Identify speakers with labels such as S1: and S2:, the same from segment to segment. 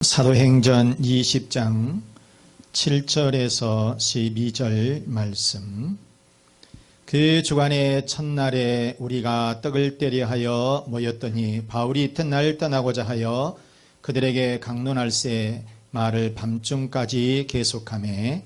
S1: 사도행전 20장 7절에서 12절 말씀. 그 주간의 첫날에 우리가 떡을 떼려 하여 모였더니 바울이 이튿날 떠나고자 하여 그들에게 강론할세 말을 밤중까지 계속하매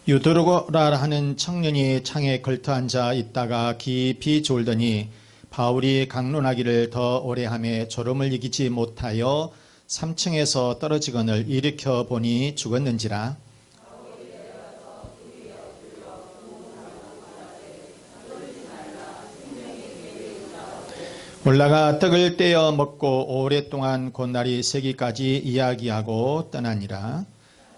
S1: 유도로라 하는 청년이 창에 걸터 앉아 있다가 깊이 졸더니 바울이 강론하기를 더 오래 하며 졸음을 이기지 못하여 3층에서 떨어지거늘 일으켜 보니 죽었는지라. 올라가 떡을 떼어 먹고 오랫동안 곧날이 새기까지 이야기하고 떠나니라.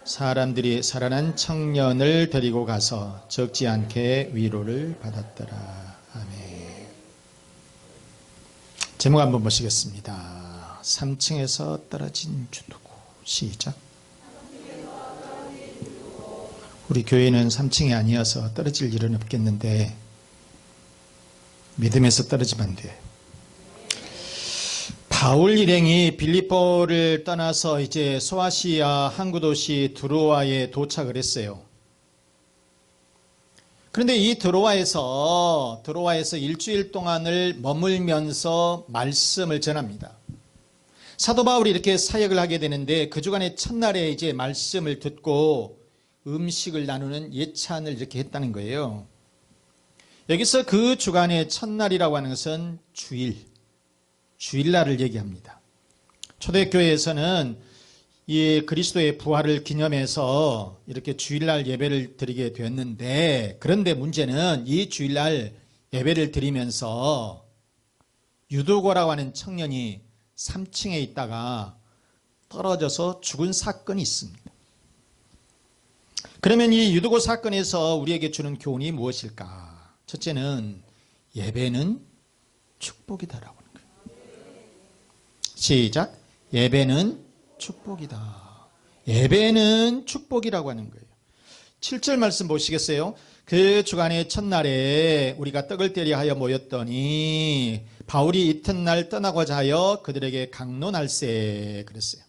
S1: 사람들이 살아난 청년을 데리고 가서 적지 않게 위로를 받았더라. 아멘. 제목 한번 보시겠습니다. 3층에서 떨어진 주누구. 시작. 우리 교회는 3층이 아니어서 떨어질 일은 없겠는데 믿음에서 떨어지면 안 돼. 바울 일행이 빌립보를 떠나서 이제 소아시아 항구도시 드로아에 도착을 했어요. 그런데 이 드로아에서 일주일 동안을 머물면서 말씀을 전합니다. 사도 바울이 이렇게 사역을 하게 되는데 그 주간의 첫날에 이제 말씀을 듣고 음식을 나누는 예찬을 이렇게 했다는 거예요. 여기서 그 주간의 첫날이라고 하는 것은 주일날을 얘기합니다. 초대교회에서는 이 그리스도의 부활을 기념해서 이렇게 주일날 예배를 드리게 되었는데, 그런데 문제는 이 주일날 예배를 드리면서 유도고라고 하는 청년이 3층에 있다가 떨어져서 죽은 사건이 있습니다. 그러면 이 유도고 사건에서 우리에게 주는 교훈이 무엇일까? 첫째는 예배는 축복이다라고 하는 거예요. 시작. 예배는 축복이다. 예배는 축복이라고 하는 거예요. 7절 말씀 보시겠어요? 그 주간의 첫날에 우리가 떡을 떼려 하여 모였더니 바울이 이튿날 떠나고자 하여 그들에게 강론할세 그랬어요.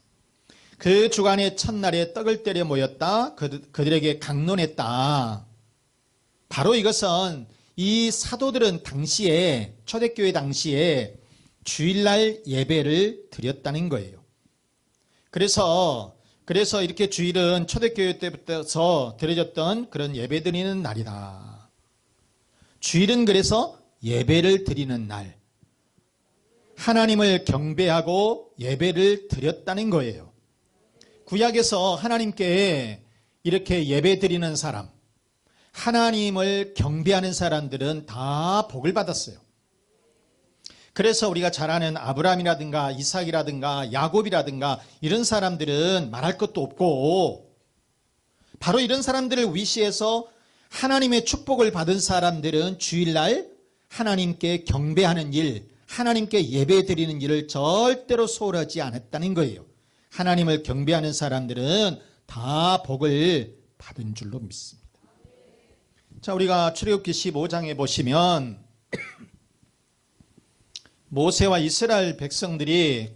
S1: 그 주간의 첫날에 떡을 떼려 모였다. 그들에게 강론했다. 바로 이것은 이 사도들은 당시에 초대교회 당시에 주일날 예배를 드렸다는 거예요. 그래서 이렇게 주일은 초대교회 때부터 드려졌던 그런 예배 드리는 날이다. 주일은 그래서 예배를 드리는 날. 하나님을 경배하고 예배를 드렸다는 거예요. 구약에서 하나님께 이렇게 예배 드리는 사람, 하나님을 경배하는 사람들은 다 복을 받았어요. 그래서 우리가 잘 아는 아브라함이라든가 이삭이라든가 야곱이라든가 이런 사람들은 말할 것도 없고, 바로 이런 사람들을 위시해서 하나님의 축복을 받은 사람들은 주일날 하나님께 경배하는 일, 하나님께 예배 드리는 일을 절대로 소홀하지 않았다는 거예요. 하나님을 경배하는 사람들은 다 복을 받은 줄로 믿습니다. 자, 우리가 출애굽기 15장에 보시면 모세와 이스라엘 백성들이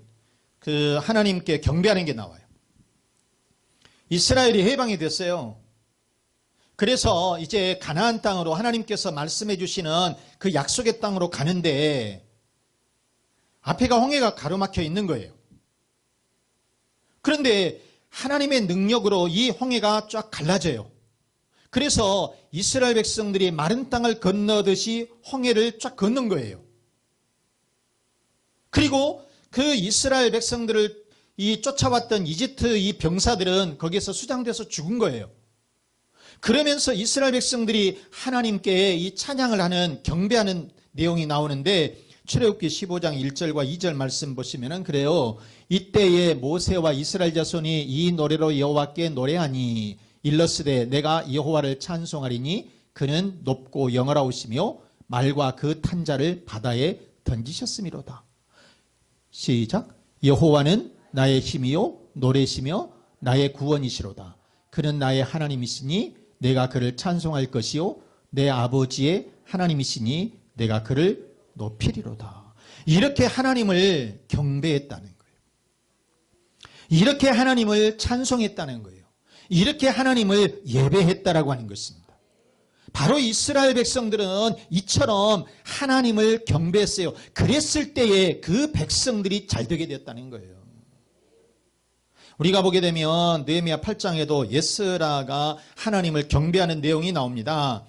S1: 그 하나님께 경배하는 게 나와요. 이스라엘이 해방이 됐어요. 그래서 이제 가나안 땅으로 하나님께서 말씀해 주시는 그 약속의 땅으로 가는데 앞에가 홍해가 가로막혀 있는 거예요. 그런데 하나님의 능력으로 이 홍해가 쫙 갈라져요. 그래서 이스라엘 백성들이 마른 땅을 건너듯이 홍해를 쫙 건넌 거예요. 그리고 그 이스라엘 백성들을 쫓아왔던 이집트 이 병사들은 거기에서 수장돼서 죽은 거예요. 그러면서 이스라엘 백성들이 하나님께 이 찬양을 하는, 경배하는 내용이 나오는데 출애굽기 15장 1절과 2절 말씀 보시면은 그래요. 이때에 모세와 이스라엘 자손이 이 노래로 여호와께 노래하니 일러스되 내가 여호와를 찬송하리니 그는 높고 영화로우시며 말과 그 탄자를 바다에 던지셨음이로다. 시작. 여호와는 나의 힘이요 노래시며 나의 구원이시로다. 그는 나의 하나님이시니 내가 그를 찬송할 것이요 내 아버지의 하나님이시니 내가 그를 높이리로다. 이렇게 하나님을 경배했다는 거예요. 이렇게 하나님을 찬송했다는 거예요. 이렇게 하나님을 예배했다라고 하는 것입니다. 바로 이스라엘 백성들은 이처럼 하나님을 경배했어요. 그랬을 때에 그 백성들이 잘 되게 되었다는 거예요. 우리가 보게 되면 느헤미야 8장에도 에스라가 하나님을 경배하는 내용이 나옵니다.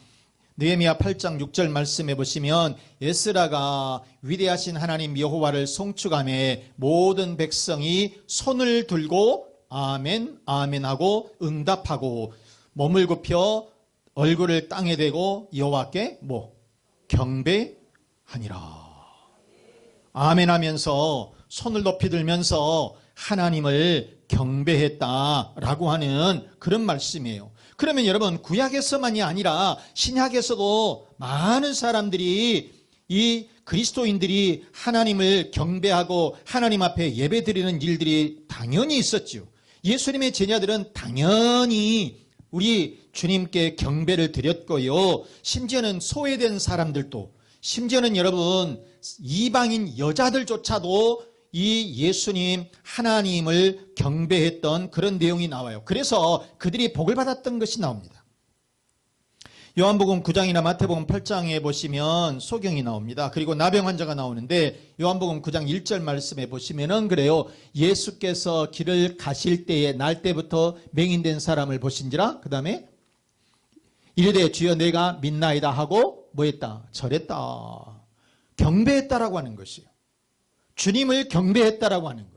S1: 느헤미야 8장 6절 말씀해 보시면 에스라가 위대하신 하나님 여호와를 송축하며 모든 백성이 손을 들고 아멘 아멘 하고 응답하고 몸을 굽혀 얼굴을 땅에 대고 여호와께 경배하니라. 아멘 하면서 손을 높이 들면서 하나님을 경배했다라고 하는 그런 말씀이에요. 그러면 여러분, 구약에서만이 아니라 신약에서도 많은 사람들이, 이 그리스도인들이 하나님을 경배하고 하나님 앞에 예배드리는 일들이 당연히 있었죠. 예수님의 제자들은 당연히 우리 주님께 경배를 드렸고요. 심지어는 소외된 사람들도, 심지어는 여러분 이방인 여자들조차도 이 예수님 하나님을 경배했던 그런 내용이 나와요. 그래서 그들이 복을 받았던 것이 나옵니다. 요한복음 9장이나 마태복음 8장에 보시면 소경이 나옵니다. 그리고 나병 환자가 나오는데 요한복음 9장 1절 말씀에 보시면은 그래요. 예수께서 길을 가실 때에 날 때부터 맹인된 사람을 보신지라, 그 다음에 이르되 주여 내가 믿나이다 하고 뭐했다? 절했다. 경배했다라고 하는 것이에요. 주님을 경배했다라고 하는 거예요.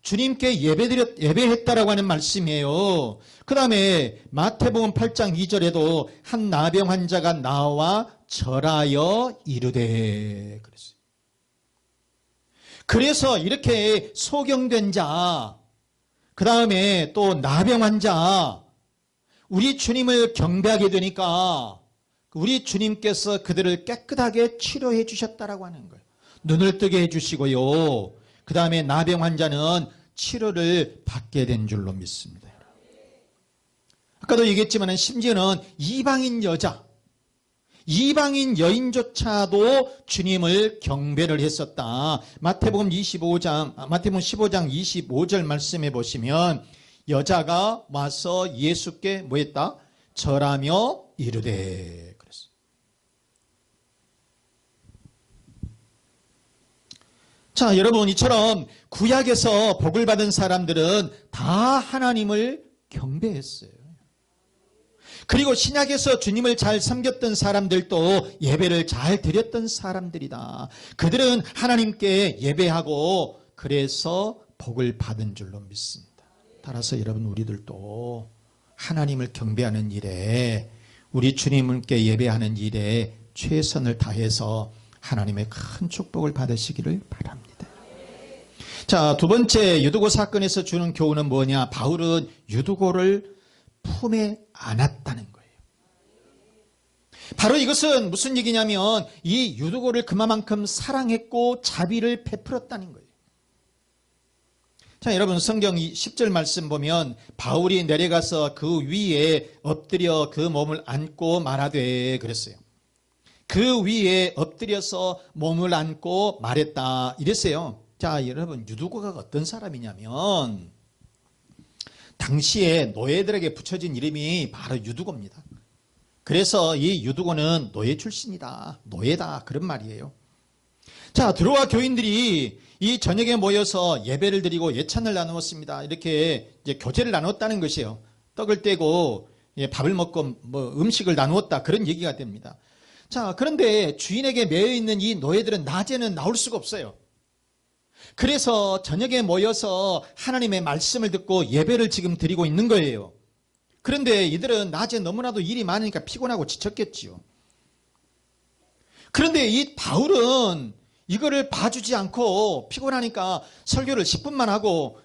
S1: 주님께 예배했다라고 하는 말씀이에요. 그 다음에 마태복음 8장 2절에도 한 나병 환자가 나와 절하여 이르되 그랬어요. 그래서 이렇게 소경된 자, 그 다음에 또 나병 환자, 우리 주님을 경배하게 되니까 우리 주님께서 그들을 깨끗하게 치료해 주셨다라고 하는 거예요. 눈을 뜨게 해주시고요. 그 다음에 나병 환자는 치료를 받게 된 줄로 믿습니다. 아까도 얘기했지만 심지어는 이방인 여자, 이방인 여인조차도 주님을 경배를 했었다. 마태복음 15장 25절 말씀해 보시면 여자가 와서 예수께 뭐했다? 절하며 이르되. 자, 여러분, 이처럼 구약에서 복을 받은 사람들은 다 하나님을 경배했어요. 그리고 신약에서 주님을 잘 섬겼던 사람들도 예배를 잘 드렸던 사람들이다. 그들은 하나님께 예배하고 그래서 복을 받은 줄로 믿습니다. 따라서 여러분, 우리들도 하나님을 경배하는 일에, 우리 주님께 예배하는 일에 최선을 다해서 하나님의 큰 축복을 받으시기를 바랍니다. 자, 두 번째 유두고 사건에서 주는 교훈은 뭐냐? 바울은 유두고를 품에 안았다는 거예요. 바로 이것은 무슨 얘기냐면 이 유두고를 그만큼 사랑했고 자비를 베풀었다는 거예요. 자, 여러분, 성경 10절 말씀 보면 바울이 내려가서 그 위에 엎드려 그 몸을 안고 말하되 그랬어요. 그 위에 엎드려서 몸을 안고 말했다 이랬어요. 자, 여러분, 유두고가 어떤 사람이냐면 당시에 노예들에게 붙여진 이름이 바로 유두고입니다. 그래서 이 유두고는 노예 출신이다, 노예다, 그런 말이에요. 자, 들어와 교인들이 이 저녁에 모여서 예배를 드리고 예찬을 나누었습니다. 이렇게 이제 교제를 나누었다는 것이에요. 떡을 떼고 밥을 먹고 음식을 나누었다, 그런 얘기가 됩니다. 자, 그런데 주인에게 매여있는 이 노예들은 낮에는 나올 수가 없어요. 그래서 저녁에 모여서 하나님의 말씀을 듣고 예배를 지금 드리고 있는 거예요. 그런데 이들은 낮에 너무나도 일이 많으니까 피곤하고 지쳤겠지요. 그런데 이 바울은 이거를 봐주지 않고 피곤하니까 설교를 10분만 하고,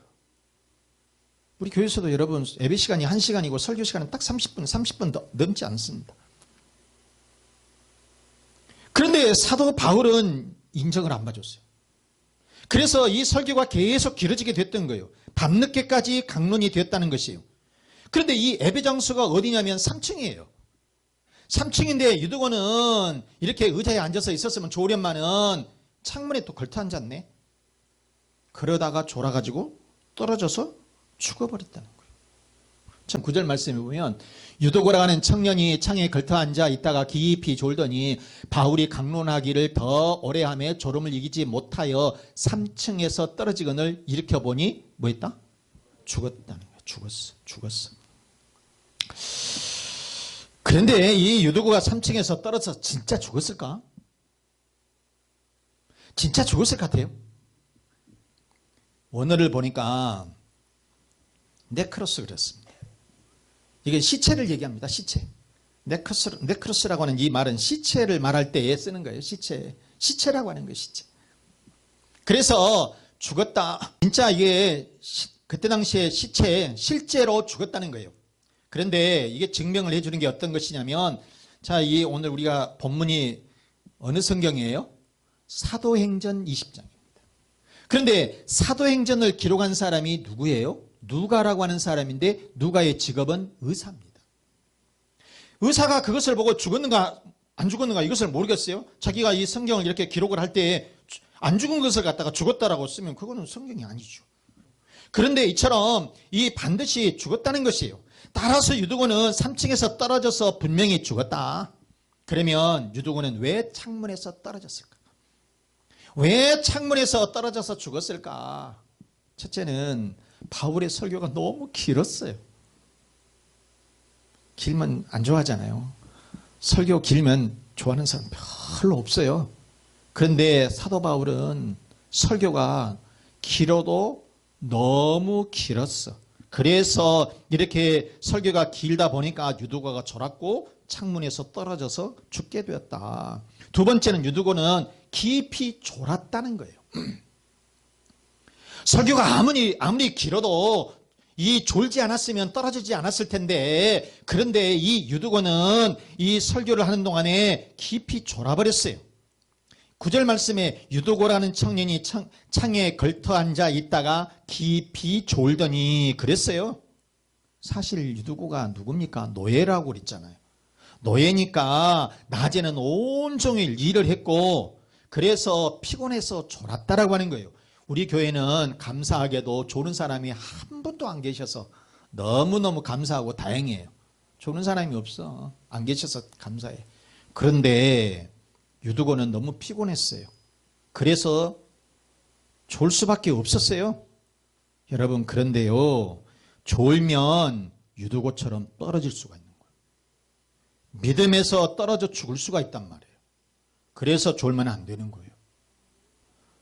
S1: 우리 교회에서도 여러분 예배 시간이 1시간이고 설교 시간은 딱 30분 더 넘지 않습니다. 그런데 사도 바울은 인정을 안 봐줬어요. 그래서 이 설교가 계속 길어지게 됐던 거예요. 밤늦게까지 강론이 됐다는 것이에요. 그런데 이 예배 장소가 어디냐면 3층이에요. 3층인데 유두고는 이렇게 의자에 앉아서 있었으면 좋으련만은 창문에 또 걸터 앉았네. 그러다가 졸아가지고 떨어져서 죽어버렸다는 거예요. 참 9절 말씀에 보면 유도고라고 하는 청년이 창에 걸터 앉아 있다가 깊이 졸더니 바울이 강론하기를 더 오래 하며 졸음을 이기지 못하여 3층에서 떨어지거늘 일으켜보니 뭐 했다? 죽었다는 거예요. 죽었어. 그런데 이 유도고가 3층에서 떨어져서 진짜 죽었을까? 진짜 죽었을 것 같아요. 원어를 보니까 네크로스 그랬습니다. 이게 시체를 얘기합니다. 시체. 네크로스라고 하는 이 말은 시체를 말할 때에 쓰는 거예요. 시체라고 하는 거예요. 시체. 그래서 죽었다. 진짜 이게 그때 당시에 시체 실제로 죽었다는 거예요. 그런데 이게 증명을 해주는 게 어떤 것이냐면, 자, 이 오늘 우리가 본문이 어느 성경이에요? 사도행전 20장입니다. 그런데 사도행전을 기록한 사람이 누구예요? 누가라고 하는 사람인데, 누가의 직업은 의사입니다. 의사가 그것을 보고 죽었는가 안 죽었는가 이것을 모르겠어요. 자기가 이 성경을 이렇게 기록을 할 때 안 죽은 것을 갖다가 죽었다라고 쓰면 그거는 성경이 아니죠. 그런데 이처럼 이 반드시 죽었다는 것이에요. 따라서 유두고는 3층에서 떨어져서 분명히 죽었다. 그러면 유두고는 왜 창문에서 떨어졌을까? 왜 창문에서 떨어져서 죽었을까? 첫째는 바울의 설교가 너무 길었어요. 길면 안 좋아하잖아요. 설교 길면 좋아하는 사람 별로 없어요. 그런데 사도 바울은 설교가 길어도 너무 길었어. 그래서 이렇게 설교가 길다 보니까 유두고가 졸았고 창문에서 떨어져서 죽게 되었다. 두 번째는 유두고는 깊이 졸았다는 거예요. 설교가 아무리 길어도 이 졸지 않았으면 떨어지지 않았을 텐데, 그런데 이 유두고는 이 설교를 하는 동안에 깊이 졸아버렸어요. 9절 말씀에 유도고라는 청년이 창에 걸터 앉아 있다가 깊이 졸더니 그랬어요. 사실 유도고가 누굽니까? 노예라고 그랬잖아요. 노예니까 낮에는 온종일 일을 했고 그래서 피곤해서 졸았다라고 하는 거예요. 우리 교회는 감사하게도 조는 사람이 한 분도 안 계셔서 너무너무 감사하고 다행이에요. 조는 사람이 없어. 안 계셔서 감사해. 그런데 유두고는 너무 피곤했어요. 그래서 졸 수밖에 없었어요. 여러분, 그런데요, 졸면 유두고처럼 떨어질 수가 있는 거예요. 믿음에서 떨어져 죽을 수가 있단 말이에요. 그래서 졸면 안 되는 거예요.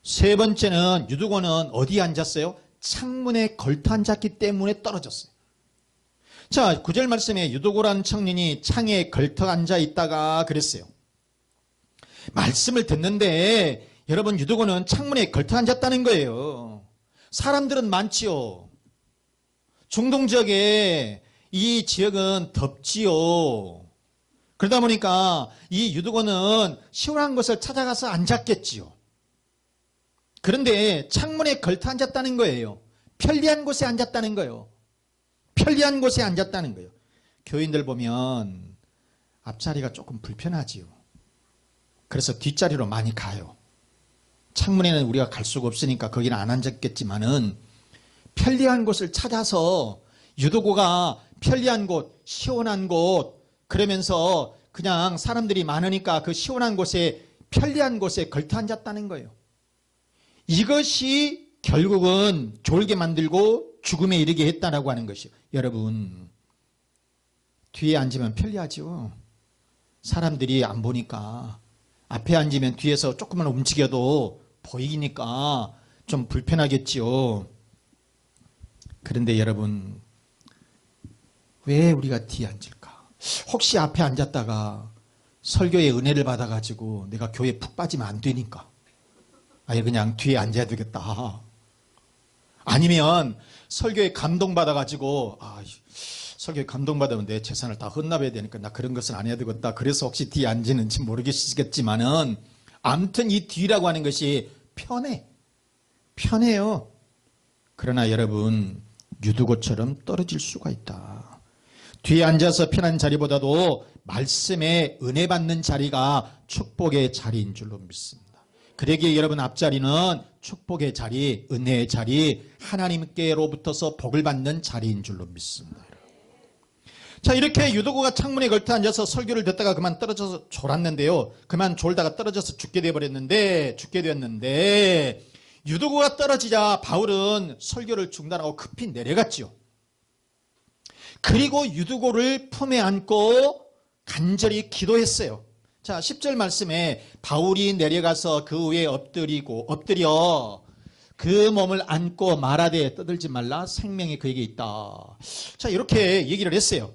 S1: 세 번째는 유두고는 어디에 앉았어요? 창문에 걸터 앉았기 때문에 떨어졌어요. 자, 9절 말씀에 유두고라는 청년이 창에 걸터 앉아 있다가 그랬어요. 말씀을 듣는데 여러분, 유두고는 창문에 걸터 앉았다는 거예요. 사람들은 많지요. 중동 지역에 이 지역은 덥지요. 그러다 보니까 이 유두고는 시원한 곳을 찾아가서 앉았겠지요. 그런데 창문에 걸터 앉았다는 거예요. 편리한 곳에 앉았다는 거예요. 편리한 곳에 앉았다는 거예요. 교인들 보면 앞자리가 조금 불편하지요. 그래서 뒷자리로 많이 가요. 창문에는 우리가 갈 수가 없으니까 거기는 안 앉았겠지만은 편리한 곳을 찾아서 유두고가 편리한 곳, 시원한 곳, 그러면서 그냥 사람들이 많으니까 그 시원한 곳에, 편리한 곳에 걸터 앉았다는 거예요. 이것이 결국은 졸게 만들고 죽음에 이르게 했다라고 하는 것이요. 여러분, 뒤에 앉으면 편리하죠. 사람들이 안 보니까. 앞에 앉으면 뒤에서 조금만 움직여도 보이니까 좀 불편하겠지요. 그런데 여러분, 왜 우리가 뒤에 앉을까? 혹시 앞에 앉았다가 설교의 은혜를 받아가지고 내가 교회에 푹 빠지면 안 되니까 아예 그냥 뒤에 앉아야 되겠다. 아니면 설교에 감동받아가지고 설교에 감동받으면 내 재산을 다 헌납해야 되니까 나 그런 것은 안 해야 되겠다. 그래서 혹시 뒤에 앉는지 모르겠지만은 아무튼 이 뒤라고 하는 것이 편해요. 그러나 여러분, 유두고처럼 떨어질 수가 있다. 뒤에 앉아서 편한 자리보다도 말씀에 은혜 받는 자리가 축복의 자리인 줄로 믿습니다. 그러기에 여러분 앞자리는 축복의 자리, 은혜의 자리, 하나님께로부터서 복을 받는 자리인 줄로 믿습니다. 자, 이렇게 유도구가 창문에 걸터 앉아서 설교를 듣다가 그만 떨어져서 졸았는데요. 그만 졸다가 떨어져서 죽게 되었는데 유도구가 떨어지자 바울은 설교를 중단하고 급히 내려갔지요. 그리고 유두고를 품에 안고 간절히 기도했어요. 자, 10절 말씀에 바울이 내려가서 그 위에 엎드려 그 몸을 안고 말하되 떠들지 말라, 생명이 그에게 있다. 자, 이렇게 얘기를 했어요.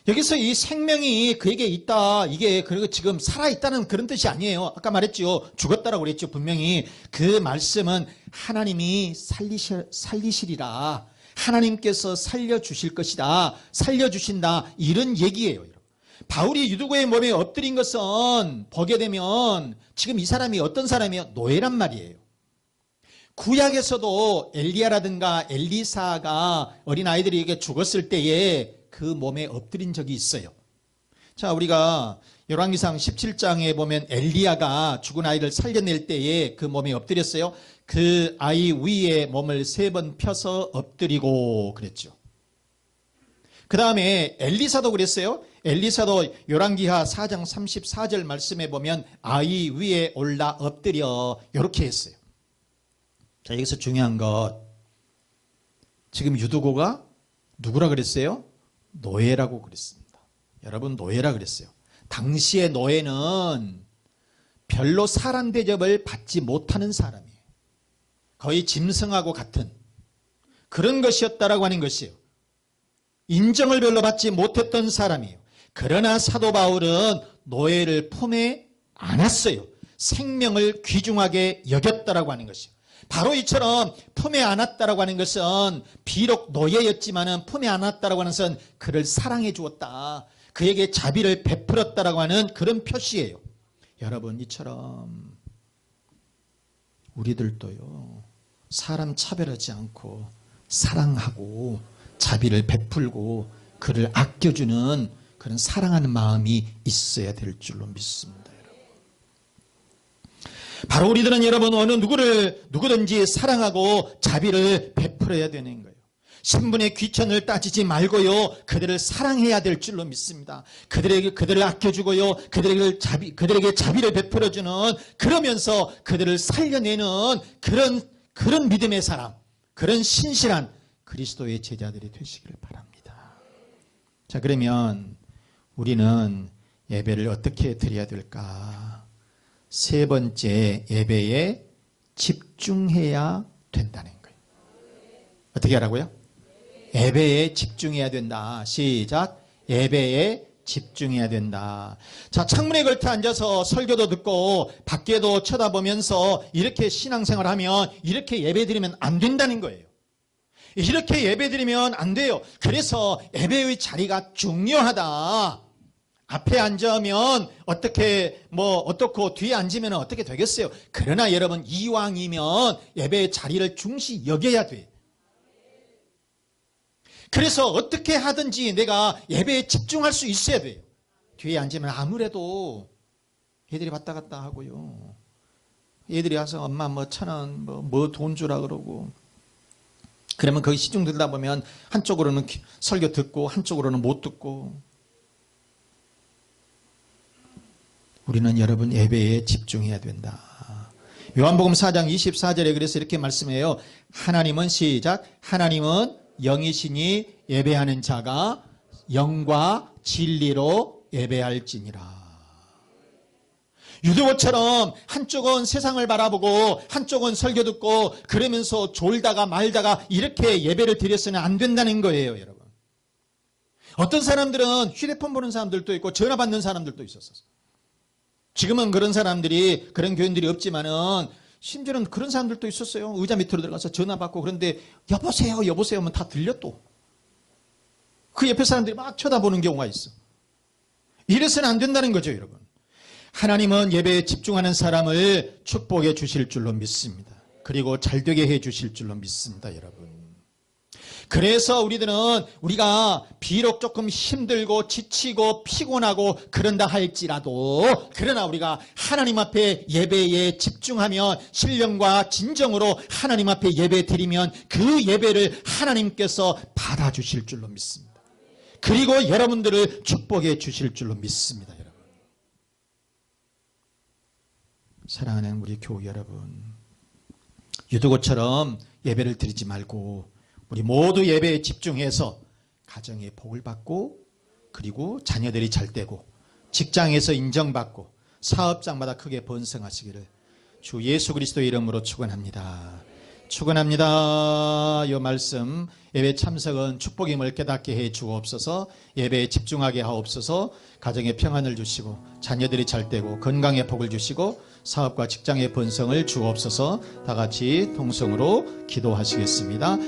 S1: 여기서 이 생명이 그에게 있다, 이게 그리고 지금 살아있다는 그런 뜻이 아니에요. 아까 말했죠. 죽었다라고 그랬죠. 분명히 그 말씀은 하나님이 살리시리라, 하나님께서 살려주실 것이다, 살려주신다, 이런 얘기예요. 바울이 유두고의 몸에 엎드린 것은 보게 되면 지금 이 사람이 어떤 사람이에요? 노예란 말이에요. 구약에서도 엘리야라든가 엘리사가 어린아이들에게 죽었을 때에 그 몸에 엎드린 적이 있어요. 자, 우리가 열왕기상 17장에 보면 엘리야가 죽은 아이를 살려낼 때에 그 몸에 엎드렸어요. 그 아이 위에 몸을 3번 펴서 엎드리고 그랬죠. 그 다음에 엘리사도 그랬어요. 엘리사도 열왕기하 4장 34절 말씀에 보면 아이 위에 올라 엎드려 이렇게 했어요. 자, 여기서 중요한 것, 지금 유두고가 누구라 그랬어요? 노예라고 그랬습니다. 여러분, 노예라 그랬어요. 당시의 노예는 별로 사람 대접을 받지 못하는 사람이에요. 거의 짐승하고 같은 그런 것이었다라고 하는 것이에요. 인정을 별로 받지 못했던 사람이에요. 그러나 사도 바울은 노예를 품에 안았어요. 생명을 귀중하게 여겼다라고 하는 것이에요. 바로 이처럼 품에 안았다라고 하는 것은 비록 노예였지만 품에 안았다라고 하는 것은 그를 사랑해 주었다, 그에게 자비를 베풀었다라고 하는 그런 표시예요. 여러분, 이처럼 우리들도요, 사람 차별하지 않고 사랑하고 자비를 베풀고 그를 아껴주는 그런 사랑하는 마음이 있어야 될 줄로 믿습니다. 바로 우리들은 여러분 어느 누구든지 사랑하고 자비를 베풀어야 되는 거예요. 신분의 귀천을 따지지 말고요, 그들을 사랑해야 될 줄로 믿습니다. 그들을 아껴주고요, 그들에게 자비를 베풀어주는, 그러면서 그들을 살려내는 그런 믿음의 사람, 그런 신실한 그리스도의 제자들이 되시기를 바랍니다. 자, 그러면 우리는 예배를 어떻게 드려야 될까? 3번째, 예배에 집중해야 된다는 거예요. 어떻게 하라고요? 예배에 집중해야 된다. 시작. 예배에 집중해야 된다. 자, 창문에 걸터 앉아서 설교도 듣고 밖에도 쳐다보면서 이렇게 신앙생활 하면 이렇게 예배 드리면 안 된다는 거예요. 이렇게 예배 드리면 안 돼요. 그래서 예배의 자리가 중요하다. 앞에 앉으면 어떻고 뒤에 앉으면 어떻게 되겠어요? 그러나 여러분, 이왕이면 예배의 자리를 중시 여겨야 돼. 그래서 어떻게 하든지 내가 예배에 집중할 수 있어야 돼요. 뒤에 앉으면 아무래도 애들이 왔다 갔다 하고요. 애들이 와서 엄마 1,000원 돈 주라 그러고, 그러면 거기 시중 들다 보면 한쪽으로는 설교 듣고 한쪽으로는 못 듣고. 우리는 여러분 예배에 집중해야 된다. 요한복음 4장 24절에 그래서 이렇게 말씀해요. 하나님은, 시작, 하나님은 영이시니 예배하는 자가 영과 진리로 예배할지니라. 유두고처럼 한쪽은 세상을 바라보고 한쪽은 설교 듣고 그러면서 졸다가 말다가 이렇게 예배를 드렸으면 안 된다는 거예요, 여러분. 어떤 사람들은 휴대폰 보는 사람들도 있고 전화 받는 사람들도 있었어요. 지금은 그런 사람들이, 그런 교인들이 없지만은 심지어는 그런 사람들도 있었어요. 의자 밑으로 들어가서 전화 받고, 그런데 여보세요 하면 다 들려 또. 그 옆에 사람들이 막 쳐다보는 경우가 있어. 이래서는 안 된다는 거죠, 여러분. 하나님은 예배에 집중하는 사람을 축복해 주실 줄로 믿습니다. 그리고 잘되게 해 주실 줄로 믿습니다, 여러분. 그래서 우리가 비록 조금 힘들고 지치고 피곤하고 그런다 할지라도 그러나 우리가 하나님 앞에 예배에 집중하면 신령과 진정으로 하나님 앞에 예배 드리면 그 예배를 하나님께서 받아주실 줄로 믿습니다. 그리고 여러분들을 축복해 주실 줄로 믿습니다. 여러분, 사랑하는 우리 교우 여러분, 유두고처럼 예배를 드리지 말고 우리 모두 예배에 집중해서 가정의 복을 받고 그리고 자녀들이 잘 되고 직장에서 인정받고 사업장마다 크게 번성하시기를 주 예수 그리스도의 이름으로 축원합니다. 축원합니다. 이 말씀, 예배 참석은 축복임을 깨닫게 해 주옵소서. 예배에 집중하게 하옵소서. 가정에 평안을 주시고 자녀들이 잘 되고 건강에 복을 주시고 사업과 직장의 번성을 주옵소서. 다 같이 통성으로 기도하시겠습니다.